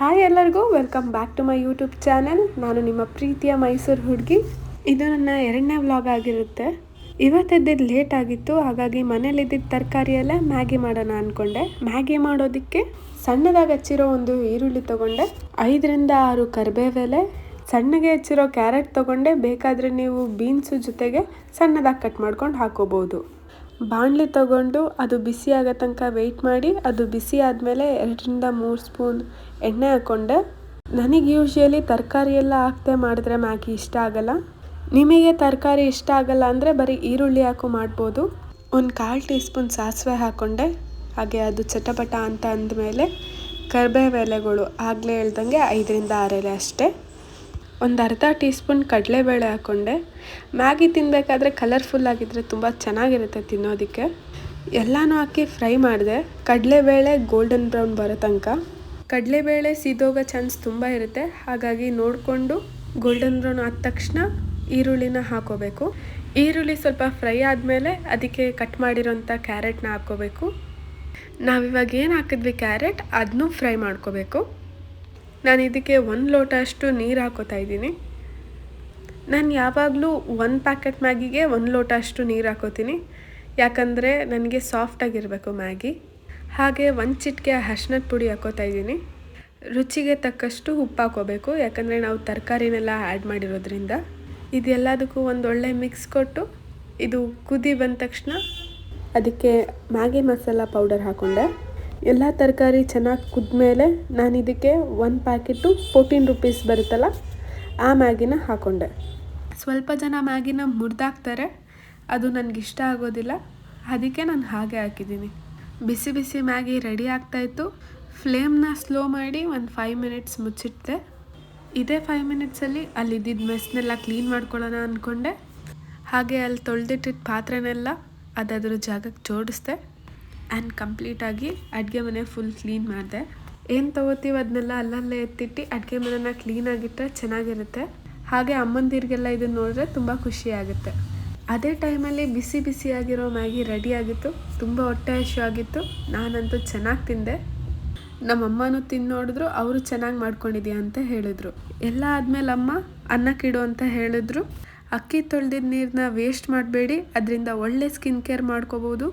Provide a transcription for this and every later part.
Hi ಎಲ್ಲರಿಗೂ welcome back to my YouTube channel. ನಾನು ನಿಮ್ಮ ಪ್ರೀತಿಯ ಮೈಸೂರು ಹುಡುಗಿ. ಇದು ನನ್ನ 2ನೇ ವ್ಲಾಗ್ ಆಗಿರುತ್ತೆ. ಇವತ್ತೆದ್ದಿದ್ದು ಲೇಟ್ ಆಗಿತ್ತು, ಹಾಗಾಗಿ ಮನೇಲಿದ್ದಿದ್ದ ತರಕಾರಿ ಎಲ್ಲ ಮ್ಯಾಗಿ ಮಾಡೋಣ ಅಂದ್ಕೊಂಡೆ. ಮ್ಯಾಗಿ ಮಾಡೋದಕ್ಕೆ ಸಣ್ಣದಾಗಿ ಹಚ್ಚಿರೋ ಒಂದು ಈರುಳ್ಳಿ ತೊಗೊಂಡೆ, 5ರಿಂದ 6 ಕರಿಬೇವೆಲೆ, ಸಣ್ಣಗೆ ಹೆಚ್ಚಿರೋ ಕ್ಯಾರೆಟ್ ತೊಗೊಂಡೆ. ಬೇಕಾದರೆ ನೀವು ಬೀನ್ಸು ಜೊತೆಗೆ ಸಣ್ಣದಾಗಿ ಕಟ್ ಮಾಡ್ಕೊಂಡು ಹಾಕೋಬೋದು. ಬಾಣಲಿ ತಗೊಂಡು ಅದು ಬಿಸಿ ಆಗೋ ತನಕ ವೆಯ್ಟ್ ಮಾಡಿ, ಅದು ಬಿಸಿ ಆದಮೇಲೆ 2ರಿಂದ 3 ಸ್ಪೂನ್ ಎಣ್ಣೆ ಹಾಕ್ಕೊಂಡೆ. ನನಗೆ ಯೂಶ್ವಲಿ ತರಕಾರಿ ಎಲ್ಲ ಹಾಕ್ದೆ ಮಾಡಿದ್ರೆ ಮ್ಯಾಗಿ ಇಷ್ಟ ಆಗಲ್ಲ. ನಿಮಗೆ ತರಕಾರಿ ಇಷ್ಟ ಆಗಲ್ಲ ಅಂದರೆ ಬರೀ ಈರುಳ್ಳಿ ಹಾಕು ಮಾಡ್ಬೋದು. ಒಂದು 1/4 ಟೀ ಸ್ಪೂನ್ ಸಾಸಿವೆ ಹಾಕ್ಕೊಂಡೆ. ಹಾಗೆ ಅದು ಚಟಪಟ ಅಂತ ಅಂದಮೇಲೆ ಕರಿಬೇವು ಎಲೆಗಳು ಆಗಲೇ ಹೇಳ್ದಂಗೆ 5ರಿಂದ 6 ಎಲೆ ಅಷ್ಟೇ. ಒಂದು ಅರ್ಧ ಟೀ ಸ್ಪೂನ್ ಕಡಲೆಬೇಳೆ ಹಾಕ್ಕೊಂಡೆ. ಮ್ಯಾಗಿ ತಿನ್ನಬೇಕಾದ್ರೆ ಕಲರ್ಫುಲ್ ಆಗಿದ್ದರೆ ತುಂಬ ಚೆನ್ನಾಗಿರುತ್ತೆ ತಿನ್ನೋದಕ್ಕೆ. ಎಲ್ಲನೂ ಹಾಕಿ ಫ್ರೈ ಮಾಡಿದೆ, ಕಡಲೆಬೇಳೆ ಗೋಲ್ಡನ್ ಬ್ರೌನ್ ಬರೋ ತನಕ. ಕಡಲೆಬೇಳೆ ಸೀದೋಗೋ ಚಾನ್ಸ್ ತುಂಬ ಇರುತ್ತೆ, ಹಾಗಾಗಿ ನೋಡಿಕೊಂಡು ಗೋಲ್ಡನ್ ಬ್ರೌನ್ ಆದ ತಕ್ಷಣ ಈರುಳ್ಳಿನ ಹಾಕೋಬೇಕು. ಈರುಳ್ಳಿ ಸ್ವಲ್ಪ ಫ್ರೈ ಆದಮೇಲೆ ಅದಕ್ಕೆ ಕಟ್ ಮಾಡಿರೋಂಥ ಕ್ಯಾರೆಟ್ನ ಹಾಕ್ಕೋಬೇಕು. ನಾವಿವಾಗ ಏನು ಹಾಕಿದ್ವಿ ಕ್ಯಾರೆಟ್, ಅದನ್ನೂ ಫ್ರೈ ಮಾಡ್ಕೋಬೇಕು. ನಾನು ಇದಕ್ಕೆ 1 ಲೋಟ ಅಷ್ಟು ನೀರು ಹಾಕೋತಾ ಇದ್ದೀನಿ. ನಾನು ಯಾವಾಗಲೂ 1 ಪ್ಯಾಕೆಟ್ ಮ್ಯಾಗಿಗೆ 1 ಲೋಟ ಅಷ್ಟು ನೀರು ಹಾಕೋತೀನಿ, ಯಾಕಂದರೆ ನನಗೆ ಸಾಫ್ಟಾಗಿರಬೇಕು ಮ್ಯಾಗಿ. ಹಾಗೆ 1 ಚಿಟಿಕೆ ಅರಿಶಿನದ ಪುಡಿ ಹಾಕೋತಾ ಇದ್ದೀನಿ. ರುಚಿಗೆ ತಕ್ಕಷ್ಟು ಉಪ್ಪು ಹಾಕೋಬೇಕು, ಯಾಕಂದರೆ ನಾವು ತರಕಾರಿನೆಲ್ಲ ಆ್ಯಡ್ ಮಾಡಿರೋದ್ರಿಂದ. ಇದೆಲ್ಲದಕ್ಕೂ ಒಂದು ಒಳ್ಳೆ ಮಿಕ್ಸ್ ಕೊಟ್ಟು ಇದು ಕುದಿ ಬಂದ ತಕ್ಷಣ ಅದಕ್ಕೆ ಮ್ಯಾಗಿ ಮಸಾಲ ಪೌಡರ್ ಹಾಕ್ಕೊಂಡೆ. ಎಲ್ಲ ತರಕಾರಿ ಚೆನ್ನಾಗಿ ಕುದ್ಮೇಲೆ ನಾನು ಇದಕ್ಕೆ 1 ಪ್ಯಾಕೆಟು 14 ರುಪೀಸ್ ಬರುತ್ತಲ್ಲ ಆ ಮ್ಯಾಗಿನ ಹಾಕ್ಕೊಂಡೆ. ಸ್ವಲ್ಪ ಜನ ಮ್ಯಾಗಿನ ಮುರಿದಾಕ್ತಾರೆ, ಅದು ನನಗಿಷ್ಟ ಆಗೋದಿಲ್ಲ, ಅದಕ್ಕೆ ನಾನು ಹಾಗೆ ಹಾಕಿದ್ದೀನಿ. ಬಿಸಿ ಬಿಸಿ ಮ್ಯಾಗಿ ರೆಡಿ ಆಗ್ತಾಯಿತ್ತು. ಫ್ಲೇಮ್ನ ಸ್ಲೋ ಮಾಡಿ ಒಂದು 5 ಮಿನಿಟ್ಸ್ ಮುಚ್ಚಿಟ್ಟೆ. ಇದೇ 5 ಮಿನಿಟ್ಸಲ್ಲಿ ಅಲ್ಲಿದ್ದಿದ್ದ ಮೆಸ್ನೆಲ್ಲ ಕ್ಲೀನ್ ಮಾಡ್ಕೊಳ್ಳೋಣ ಅಂದ್ಕೊಂಡೆ. ಹಾಗೆ ಅಲ್ಲಿ ತೊಳೆದಿಟ್ಟಿದ್ದ ಪಾತ್ರೆನೆಲ್ಲ ಅದಾದ್ರ ಜಾಗಕ್ಕೆ ಜೋಡಿಸ್ದೆ. ಆ್ಯಂಡ್ ಕಂಪ್ಲೀಟಾಗಿ ಅಡುಗೆ ಮನೆ ಫುಲ್ ಕ್ಲೀನ್ ಮಾಡಿದೆ. ಏನು ತೊಗೋತೀವಿ ಅದನ್ನೆಲ್ಲ ಅಲ್ಲಲ್ಲೇ ಎತ್ತಿಟ್ಟು ಅಡುಗೆ ಮನೆನ ಕ್ಲೀನಾಗಿಟ್ಟರೆ ಚೆನ್ನಾಗಿರುತ್ತೆ. ಹಾಗೆ ಅಮ್ಮಂದಿರಿಗೆಲ್ಲ ಇದನ್ನು ನೋಡಿದ್ರೆ ತುಂಬ ಖುಷಿಯಾಗುತ್ತೆ. ಅದೇ ಟೈಮಲ್ಲಿ ಬಿಸಿ ಬಿಸಿಯಾಗಿರೋ ಮ್ಯಾಗಿ ರೆಡಿಯಾಗಿತ್ತು. ತುಂಬ ಹೊಟ್ಟೆ ಹಸಿವು ಆಗಿತ್ತು. ನಾನಂತೂ ಚೆನ್ನಾಗಿ ತಿಂದೆ. ನಮ್ಮಮ್ಮನೂ ತಿಂದು ನೋಡಿದ್ರು, ಅವರು ಚೆನ್ನಾಗಿ ಮಾಡ್ಕೊಂಡಿದ್ಯಾ ಅಂತ ಹೇಳಿದ್ರು. ಎಲ್ಲ ಆದಮೇಲೆ ಅಮ್ಮ ಅನ್ನಕ್ಕಿಡು ಅಂತ ಹೇಳಿದ್ರು. ಅಕ್ಕಿ ತೊಳೆದಿದ್ದ ನೀರನ್ನ ವೇಸ್ಟ್ ಮಾಡಬೇಡಿ, ಅದರಿಂದ ಒಳ್ಳೆ ಸ್ಕಿನ್ ಕೇರ್ ಮಾಡ್ಕೋಬೋದು.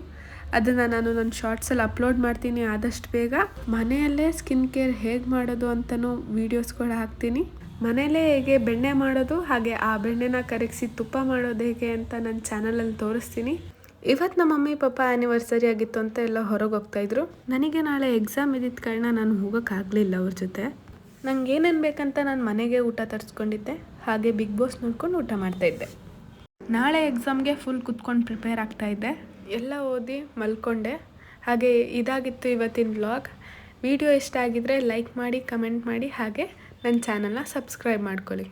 ಅದನ್ನು ನಾನು ನನ್ನ ಶಾರ್ಟ್ಸಲ್ಲಿ ಅಪ್ಲೋಡ್ ಮಾಡ್ತೀನಿ ಆದಷ್ಟು ಬೇಗ. ಮನೆಯಲ್ಲೇ ಸ್ಕಿನ್ ಕೇರ್ ಹೇಗೆ ಮಾಡೋದು ಅಂತಲೂ ವೀಡಿಯೋಸ್ಗಳು ಹಾಕ್ತೀನಿ. ಮನೆಯಲ್ಲೇ ಹೇಗೆ ಬೆಣ್ಣೆ ಮಾಡೋದು, ಹಾಗೆ ಆ ಬೆಣ್ಣೆನ ಕರಗಿಸಿ ತುಪ್ಪ ಮಾಡೋದು ಹೇಗೆ ಅಂತ ನನ್ನ ಚಾನಲಲ್ಲಿ ತೋರಿಸ್ತೀನಿ. ಇವತ್ತು ನಮ್ಮ ಮಮ್ಮಿ ಪಾಪ ಆ್ಯನಿವರ್ಸರಿ ಆಗಿತ್ತು ಅಂತ ಎಲ್ಲ ಹೊರಗೆ ಹೋಗ್ತಾಯಿದ್ರು. ನನಗೆ ನಾಳೆ ಎಕ್ಸಾಮ್ ಇದ್ದಿದ್ದ ಕಾರಣ ನಾನು ಹೋಗೋಕ್ಕಾಗಲಿಲ್ಲ ಅವ್ರ ಜೊತೆ. ನಂಗೆ ಏನೇನು ಬೇಕಂತ ನಾನು ಮನೆಗೆ ಊಟ ತರಿಸ್ಕೊಂಡಿದ್ದೆ, ಹಾಗೆ ಬಿಗ್ ಬಾಸ್ ನೋಡ್ಕೊಂಡು ಊಟ ಮಾಡ್ತಾಯಿದ್ದೆ. ನಾಳೆ ಎಕ್ಸಾಮ್ಗೆ ಫುಲ್ ಕುತ್ಕೊಂಡು ಪ್ರಿಪೇರ್ ಆಗ್ತಾಯಿದ್ದೆ. ಎಲ್ಲ ಓದಿ ಮಲ್ಕೊಂಡೆ. ಹಾಗೆ ಇದಾಗಿತ್ತು ಇವತ್ತಿನ ವ್ಲಾಗ್. ವಿಡಿಯೋ ಇಷ್ಟ ಆಗಿದ್ರೆ ಲೈಕ್ ಮಾಡಿ, ಕಮೆಂಟ್ ಮಾಡಿ, ಹಾಗೆ ನನ್ನ ಚಾನಲ್ನ ಸಬ್ಸ್ಕ್ರೈಬ್ ಮಾಡ್ಕೊಳ್ಳಿ.